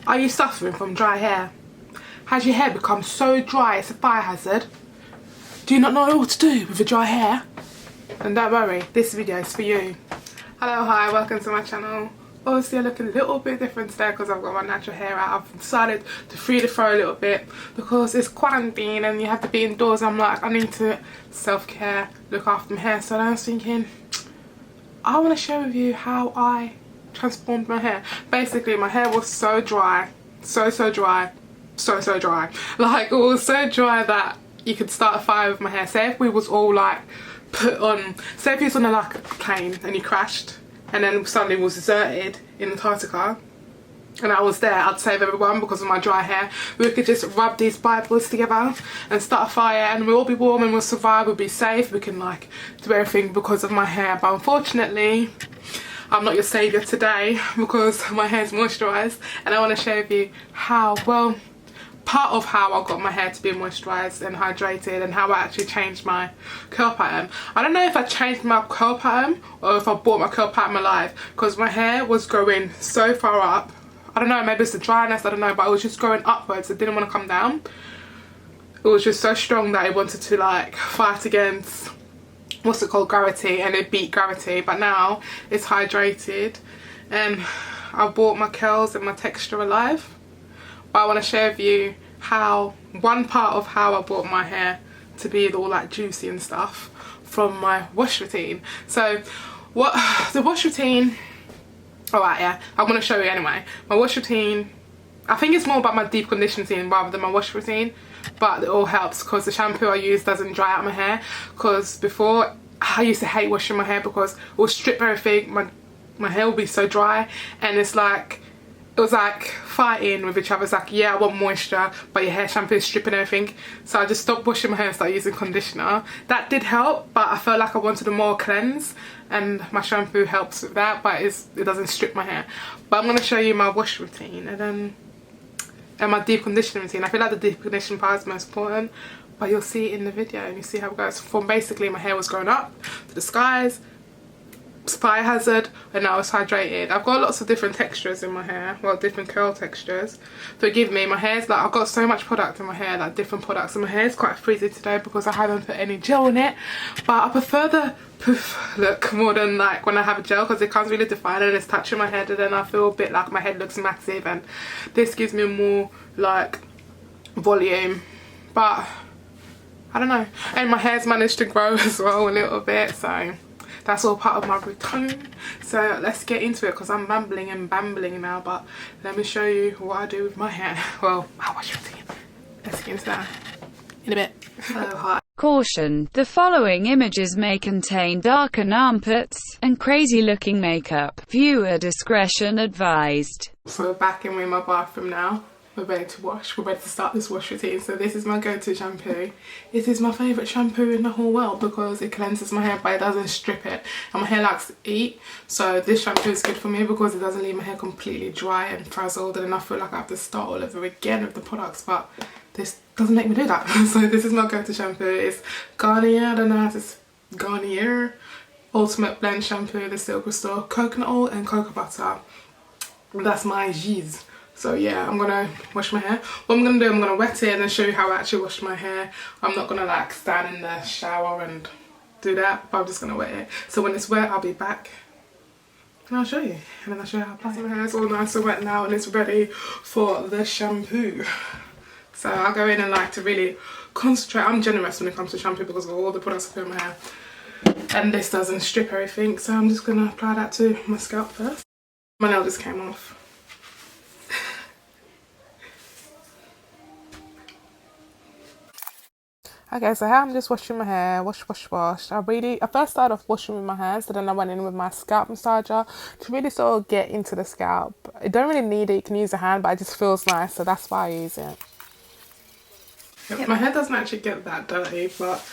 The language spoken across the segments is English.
Are you suffering from dry hair? Has your hair become so dry it's a fire hazard? Do you not know what to do with your dry hair? And don't worry, this video is for you. Hello, hi, welcome to my channel. Obviously I look a little bit different today because I've got my natural hair out. I've decided to free the fro a little bit because it's quarantine and you have to be indoors. I'm like, I need to self-care, look after my hair. So I was thinking, I want to share with you how I transformed my hair. Basically my hair was so dry, so dry. Like it was so dry that you could start a fire with my hair. Say if we was all like put on, say if you was on like a plane and you crashed and then suddenly was deserted in Antarctica and I was there, I'd save everyone because of my dry hair. We could just rub these Bibles together and start a fire and we'll all be warm and we'll survive, we'll be safe, we can like do everything because of my hair. But unfortunately I'm not your saviour today because my hair's moisturised, and I want to share with you how, well, part of how I got my hair to be moisturised and hydrated and how I actually changed my curl pattern. I don't know if I changed my curl pattern or if I brought my curl pattern alive because my hair was growing so far up. I don't know, maybe it's the dryness, I don't know, but it was just growing upwards. It didn't want to come down. It was just so strong that it wanted to like fight against, what's it called, gravity, and it beat gravity. But now it's hydrated and I brought my curls and my texture alive. But I want to share with you how, one part of how I brought my hair to be all like juicy and stuff from my wash routine. So what the wash routine, alright, yeah, I'm going to show you anyway. My wash routine, I think it's more about my deep condition routine rather than my wash routine, but it all helps because the shampoo I use doesn't dry out my hair. Because before I used to hate washing my hair because it would strip everything, my hair would be so dry, and it's like, it was like fighting with each other. It's like, yeah, I want moisture, but your hair shampoo is stripping everything. So I just stopped washing my hair and started using conditioner. That did help, but I felt like I wanted a more cleanse, and my shampoo helps with that, but it doesn't strip my hair. But I'm going to show you my wash routine and my deep conditioning routine. I feel like the deep conditioning part is most important, but you'll see it in the video and you see how it goes. From basically my hair was growing up to the skies, fire hazard, and now it's hydrated. I've got lots of different textures in my hair, well, different curl textures. Forgive me, my hair's like, I've got so much product in my hair, like different products, and my hair's quite frizzy today because I haven't put any gel in it. But I prefer the poof look more than like when I have a gel because it comes really defined and it's touching my head, and then I feel a bit like my head looks massive, and this gives me more like volume. But I don't know, and my hair's managed to grow as well a little bit, so that's all part of my routine. So let's get into it because I'm rambling and bambling now, but let me show you what I do with my hair. Well, my wash routine. Let's get into that in a bit. Hello, hi. Caution, the following images may contain darkened armpits and crazy looking makeup. Viewer discretion advised. So we're back in my bathroom now. We're ready to wash. We're ready to start this wash routine. So this is my go-to shampoo. It is my favourite shampoo in the whole world because it cleanses my hair but it doesn't strip it. And my hair likes to eat. So this shampoo is good for me because it doesn't leave my hair completely dry and frazzled. And then I feel like I have to start all over again with the products. But this doesn't make me do that. So this is my go-to shampoo. It's Garnier, I don't know if it's Garnier Ultimate Blend Shampoo, the Silk Restore, coconut oil and cocoa butter. That's my G's. So yeah, I'm gonna wash my hair. What I'm gonna do, I'm gonna wet it and then show you how I actually wash my hair. I'm not gonna like stand in the shower and do that, but I'm just gonna wet it. So when it's wet, I'll be back and I'll show you. And then I'll show you how I apply it. My hair is all nice and wet now and it's ready for the shampoo. So I'll go in and like to really concentrate. I'm generous when it comes to shampoo because of all the products I put in my hair. And this doesn't strip everything, so I'm just gonna apply that to my scalp first. My nail just came off. Okay, so here I'm just washing my hair, wash. I first started off washing with my hands, so then I went in with my scalp massager to really sort of get into the scalp. You don't really need it, you can use a hand, but it just feels nice, so that's why I use it. Yep, my hair doesn't actually get that dirty, but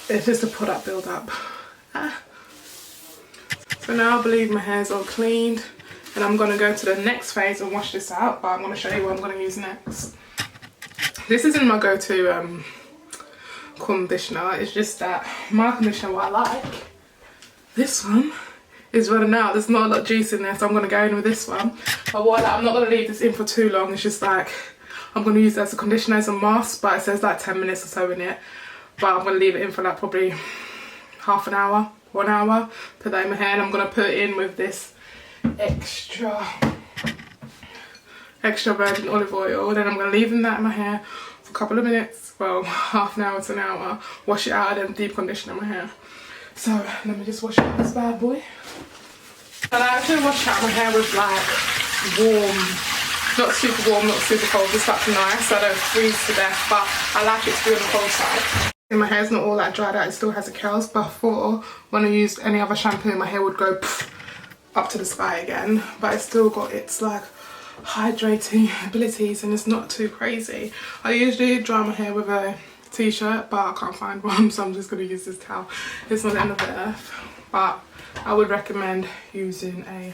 it's just a product build up. So now I believe my hair's all cleaned, and I'm gonna go to the next phase and wash this out, but I'm gonna show you what I'm gonna use next. This isn't my go-to conditioner, it's just that my conditioner, what I like, this one is running out. There's not a lot of juice in there, so I'm going to go in with this one. But what, I'm not going to leave this in for too long. It's just like, I'm going to use it as a conditioner, as a mask, but it says like 10 minutes or so in it. But I'm going to leave it in for like probably half an hour, 1 hour. Put that in my hair, and I'm going to put it in with this extra virgin olive oil. Then I'm going to leave that in my hair for a couple of minutes, well, half an hour to an hour. Wash it out and then deep conditioner my hair. So let me just wash out this bad boy. And I actually wash out my hair with like warm, not super warm, not super cold, just like nice so I don't freeze to death, but I like it to be on the cold side. And my hair's not all that dried out, it still has the curls. Before, when I used any other shampoo, my hair would go up to the sky again, but it's still got its like hydrating abilities and it's not too crazy. I usually dry my hair with a t-shirt, but I can't find one, so I'm just going to use this towel. It's not the end of the earth, but I would recommend using a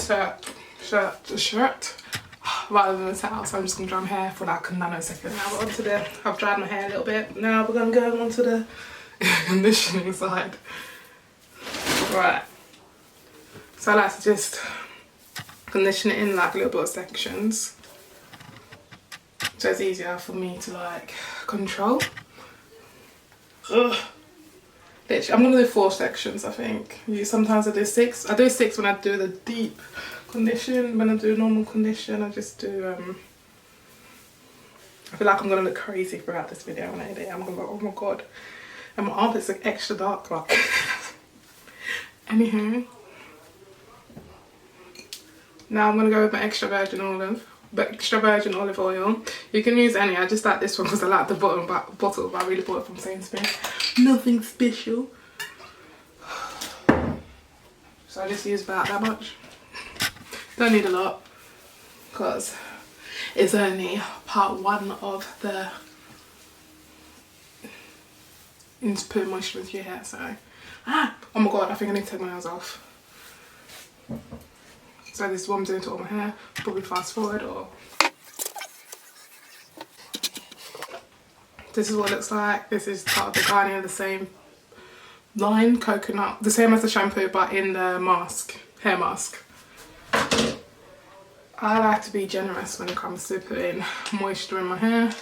shirt rather than a towel. So I'm just going to dry my hair for like a nanosecond. Now we're onto the, I've dried my hair a little bit. Now we're going to go on to the conditioning side. Right. So I like to just condition it in like little bit of sections, so it's easier for me to like control. Ugh. Literally, I'm gonna do 4 sections, I think. Sometimes I do 6. I do 6 when I do the deep condition. When I do normal condition, I just do I feel like I'm gonna look crazy throughout this video when I edit. I'm gonna go, oh my god, and my armpits are extra dark like. Anywho, now I'm gonna go with my extra virgin olive oil. You can use any. I just like this one because I like the bottle, but I really bought it from Sainsbury's. Nothing special. So I just use about that much. Don't need a lot because it's only part 1 of the putting moisture into your hair. So, oh my god, I think I need to take my nails off. So this is what I'm doing to all my hair. Probably fast forward, or this is what it looks like. This is part of the Garnier, the same line, coconut, the same as the shampoo, but in the mask, hair mask. I like to be generous when it comes to putting moisture in my hair.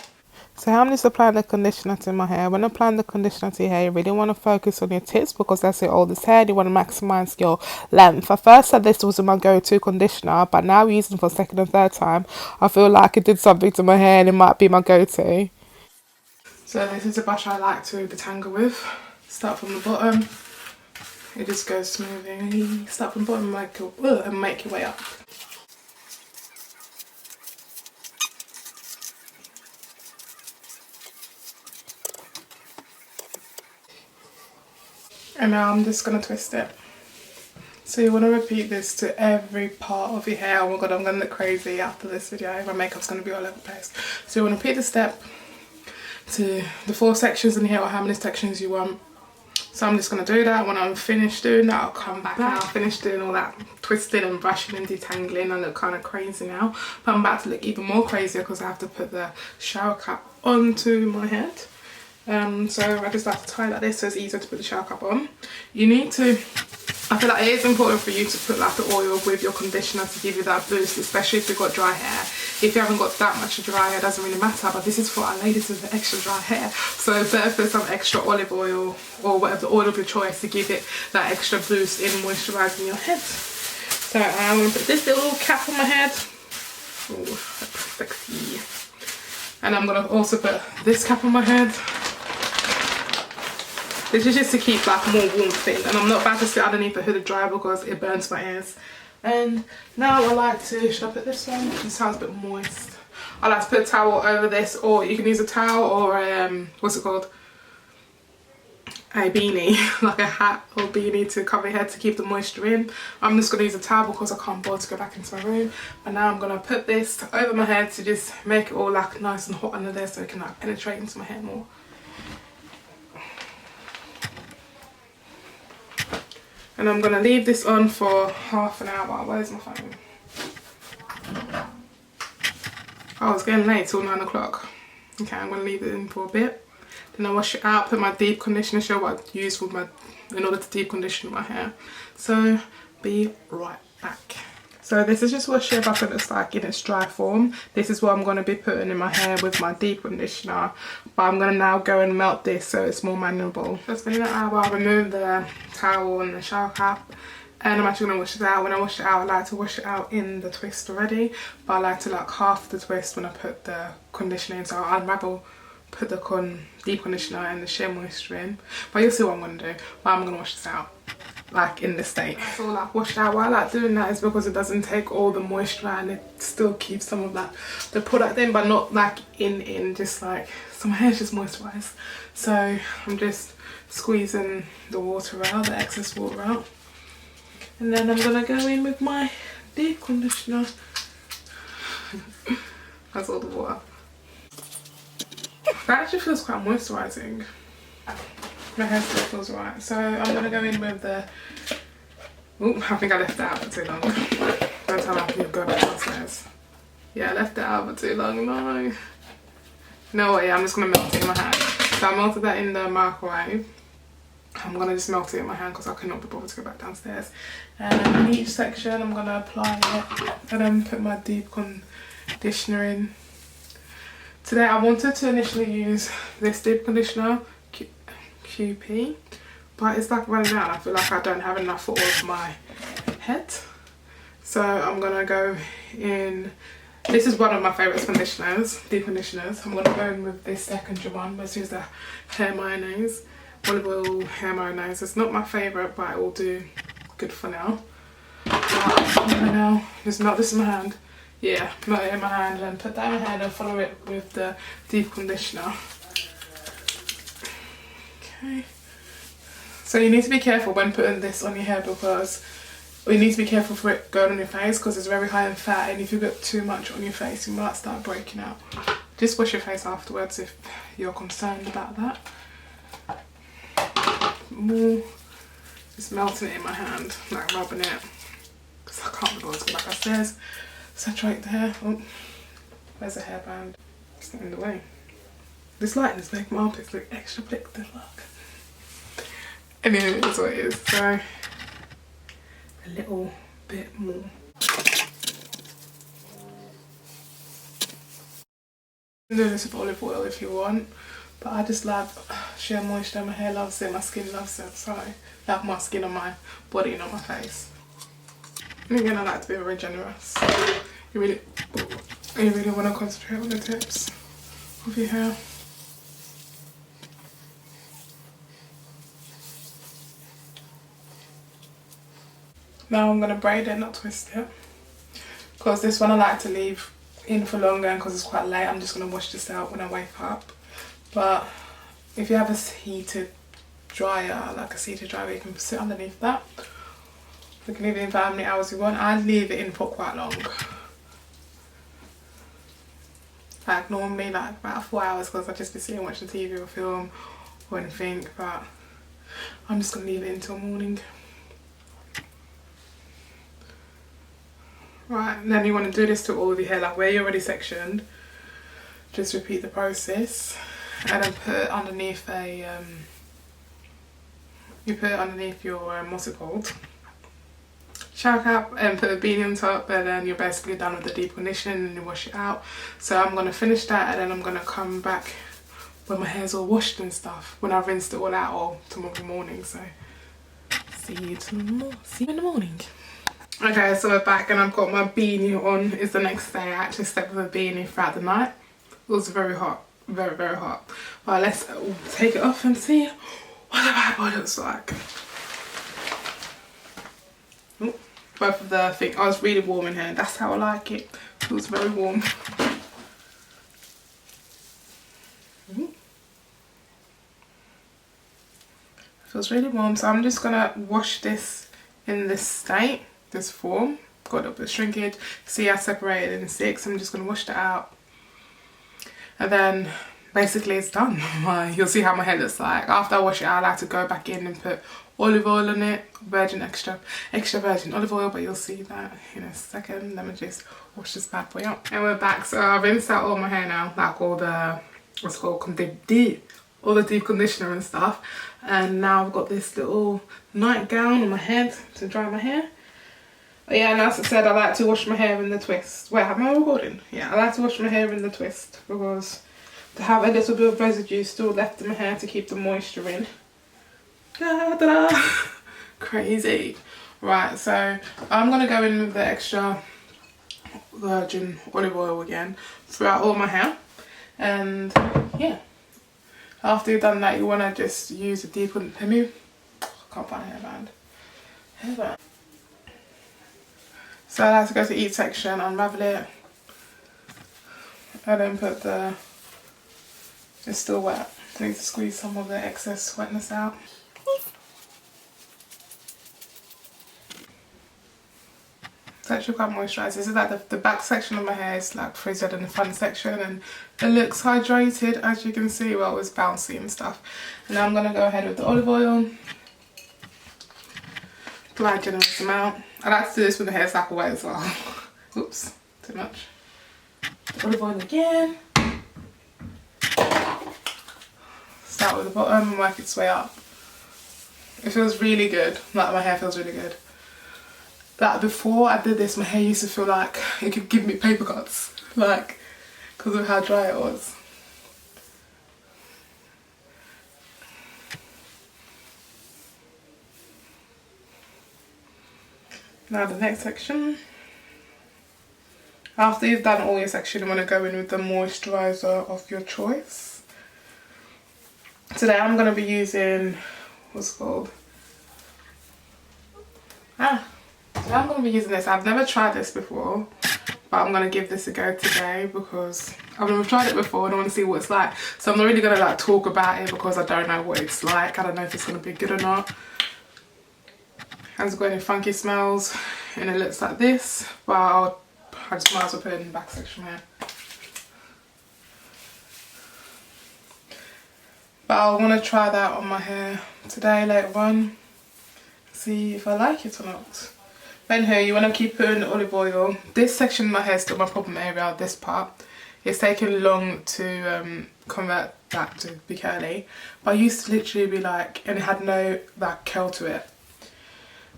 So I'm just applying the conditioner to my hair. When applying the conditioner to your hair, you really want to focus on your tips because that's your oldest hair. You want to maximize your length. I first said this was my go-to conditioner, but now using it for 2nd and 3rd time, I feel like it did something to my hair and it might be my go-to. So this is a brush I like to detangle with. Start from the bottom. It just goes smoothly. Start from the bottom and make your way up. And now I'm just going to twist it. So you want to repeat this to every part of your hair. Oh my god, I'm going to look crazy after this video. My makeup's going to be all over the place. So you want to repeat the step to the 4 sections in here, or how many sections you want. So I'm just going to do that. When I'm finished doing that, I'll come back and I'll finish doing all that twisting and brushing and detangling. I look kind of crazy now. But I'm about to look even more crazier because I have to put the shower cap onto my head. So I just like to tie like this so it's easier to put the shower cap on. You need to, I feel like it is important for you to put like the oil with your conditioner to give you that boost, especially if you've got dry hair. If you haven't got that much dry hair, it doesn't really matter, but this is for our ladies with extra dry hair. So it's better put some extra olive oil or whatever oil of your choice to give it that extra boost in moisturising your head. So I'm going to put this little cap on my head. Oh, sexy. And I'm going to also put this cap on my head. This is just to keep like more warmth in, and I'm not about to sit underneath the hooded dryer because it burns my ears. And now I like to, should I put this one? This sounds a bit moist. I like to put a towel over this, or you can use a towel or a, what's it called? A beanie, like a hat or beanie to cover your head to keep the moisture in. I'm just going to use a towel because I can't bother to go back into my room. And now I'm going to put this over my head to just make it all like nice and hot under there so it can like penetrate into my hair more. And I'm going to leave this on for half an hour. Where's my phone? Oh, it's getting late till 9 o'clock. Okay, I'm going to leave it in for a bit. Then I wash it out, put my deep conditioner, show what I use with in order to deep condition my hair. So be right back. So this is just what shea butter looks like in its dry form. This is what I'm going to be putting in my hair with my deep conditioner. But I'm going to now go and melt this so it's more manageable. So it's been an hour. I'll remove the towel and the shower cap. And I'm actually going to wash it out. When I wash it out, I like to wash it out in the twist already. But I like to like half the twist when I put the conditioner in. So I'll unravel, put the deep conditioner and the shea moisture in. But you'll see what I'm going to do. But I'm going to wash this out like in the state. That's all I've washed out. Why I like doing that is because it doesn't take all the moisture and it still keeps some of that the product in, but not like in just like, so my hair's just moisturised. So I'm just squeezing the water out, the excess water out, and then I'm gonna go in with my deep conditioner. That's all the water. That actually feels quite moisturising. My hair still feels right. So I'm going to go in with the... Oh, I think I left it out for too long. Don't tell me I can go back downstairs. Yeah, I left it out for too long. No. No, yeah, I'm just going to melt it in my hand. So I melted that in the microwave. I'm going to just melt it in my hand because I cannot be bothered to go back downstairs. And in each section I'm going to apply it and then put my deep conditioner in. Today I wanted to initially use this deep conditioner, QP, but it's like running out. I feel like I don't have enough for all of my head. So I'm going to go in, this is one of my favourite conditioners, deep conditioners. I'm going to go in with this secondary one, which is the hair mayonnaise. Olive oil hair mayonnaise. It's not my favourite, but it will do good for now. I'm gonna now just melt this in my hand. Yeah, melt it in my hand and put that in my hand and follow it with the deep conditioner. Okay. So you need to be careful when putting this on your hair because you need to be careful for it going on your face because it's very high in fat, and if you get too much on your face you might start breaking out. Just wash your face afterwards if you're concerned about that. More just melting it in my hand, like rubbing it, because I can't be bothered to go back upstairs. Saturate the hair. Oh, there's a hairband. It's not in the way. This lighting is making my armpits look extra thick. Good luck. Anyway, that's what it is. So a little bit more. You can do this with olive oil if you want. But I just love shea moisture, my hair loves it, my skin loves it, so I love my skin on my body and on my face. And again, I like to be very generous. You really want to concentrate on the tips of your hair. Now I'm going to braid it, not twist it. Because this one I like to leave in for longer, and because it's quite late, I'm just going to wash this out when I wake up. But if you have a heated dryer, like a seated dryer, you can sit underneath that. You can leave it in for how many hours you want. I leave it in for quite long. Like normally like about 4 hours because I just be sitting watching TV or film or anything, but I'm just going to leave it until morning. Right, and then you want to do this to all of your hair, like where you're already sectioned, just repeat the process. And then put it underneath you put it underneath your what's it called, shower cap, and put a beanie on top, and then you're basically done with the deep condition and you wash it out. So I'm going to finish that, and then I'm going to come back when my hair's all washed and stuff, when I've rinsed it all out, or tomorrow morning. So see you in the morning. Okay, so we're back and I've got my beanie on. It's the next day. I actually slept with a beanie throughout the night. It was very hot. Very, very hot. Well, let's take it off and see what the bad boy looks like. Ooh, both of the things. I was really warm in here. That's how I like it. It was very warm. Ooh. Feels really warm. So I'm just gonna wash this in this state, this form. Got a little bit of shrinkage. See, I separated in 6. I'm just gonna wash that out. And then basically it's done. You'll see how my hair looks like. After I wash it out, I like to go back in and put olive oil on it, virgin extra virgin olive oil, but you'll see that in a second. Let me just wash this bad boy up. And we're back. So I've rinsed out all my hair now, like all the, what's called all the deep conditioner and stuff, and now I've got this little nightgown on my head to dry my hair. But yeah, and as I said, I like to wash my hair in the twist. Wait, am I recording? Yeah, I like to wash my hair in the twist because to have a little bit of residue still left in my hair to keep the moisture in. Da, da, da. Crazy. Right, so I'm going to go in with the extra virgin olive oil again throughout all my hair. And yeah, after you've done that, you want to just use a deep, let me, I can't find a hairband. So I like to go to each section, unravel it, and then put the, it's still wet. I need to squeeze some of the excess wetness out. It's actually quite moisturised. This is like the back section of my hair is like frizzy than the front section, and it looks hydrated, as you can see. Well, it's bouncy and stuff. And now I'm going to go ahead with the olive oil. Apply a generous amount. I like to do this when the hair's like wet as well. Oops, too much. Olive oil again. Start with the bottom and work its way up. It feels really good. Like, my hair feels really good. Like, before I did this, my hair used to feel like it could give me paper cuts, like, because of how dry it was. Now the next section. After you've done all your section, you want to go in with the moisturiser of your choice. Today I'm going to be using, what's it called? Today I'm going to be using this. I've never tried this before, but I'm going to give this a go today because I've never tried it before and I want to see what it's like. So I'm not really going to like talk about it because I don't know what it's like. I don't know if it's going to be good or not. Hasn't got any funky smells and it looks like this, but I just might as well put it in the back section here. But I want to try that on my hair today later on, see if I like it or not. Then here you want to keep putting the olive oil. This section of my hair is still my problem area, this part. It's taken long to convert that to be curly, but I used to literally be like, and it had no like curl to it.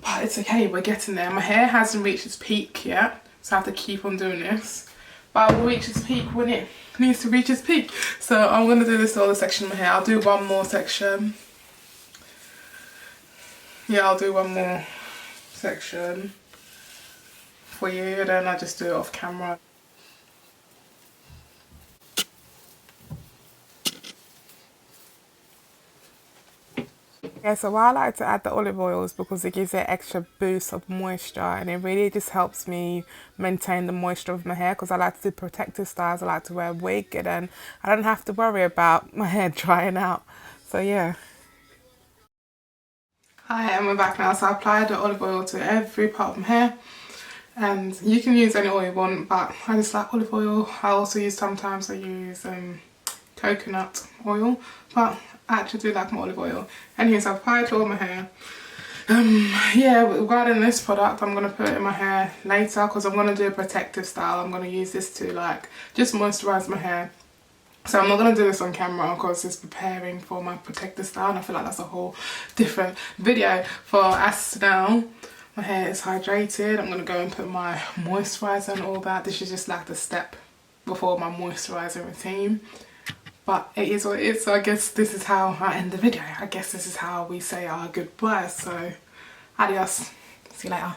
But it's okay, we're getting there. My hair hasn't reached its peak yet, so I have to keep on doing this. But I will reach its peak when it needs to reach its peak. So I'm going to do this to all the section of my hair. I'll do one more section. Yeah, I'll do one more section for you, and then I just do it off camera. Yeah, so why I like to add the olive oil is because it gives it extra boost of moisture, and it really just helps me maintain the moisture of my hair because I like to do protective styles. I like to wear a wig and then I don't have to worry about my hair drying out. So yeah. Hi, and we're back now. So I applied the olive oil to every part of my hair, and you can use any oil you want, but I just like olive oil. I also use, sometimes I use coconut oil, but I actually do like my olive oil. Anyway, so I've applied it to all my hair. Yeah, regarding this product, I'm going to put it in my hair later because I'm going to do a protective style. I'm going to use this to like just moisturise my hair. So I'm not going to do this on camera because it's preparing for my protective style, and I feel like that's a whole different video. For us now, my hair is hydrated. I'm going to go and put my moisturiser and all that. This is just like the step before my moisturiser routine. But it is what it is, so I guess this is how I end the video. I guess this is how we say our goodbyes. So adios, see you later.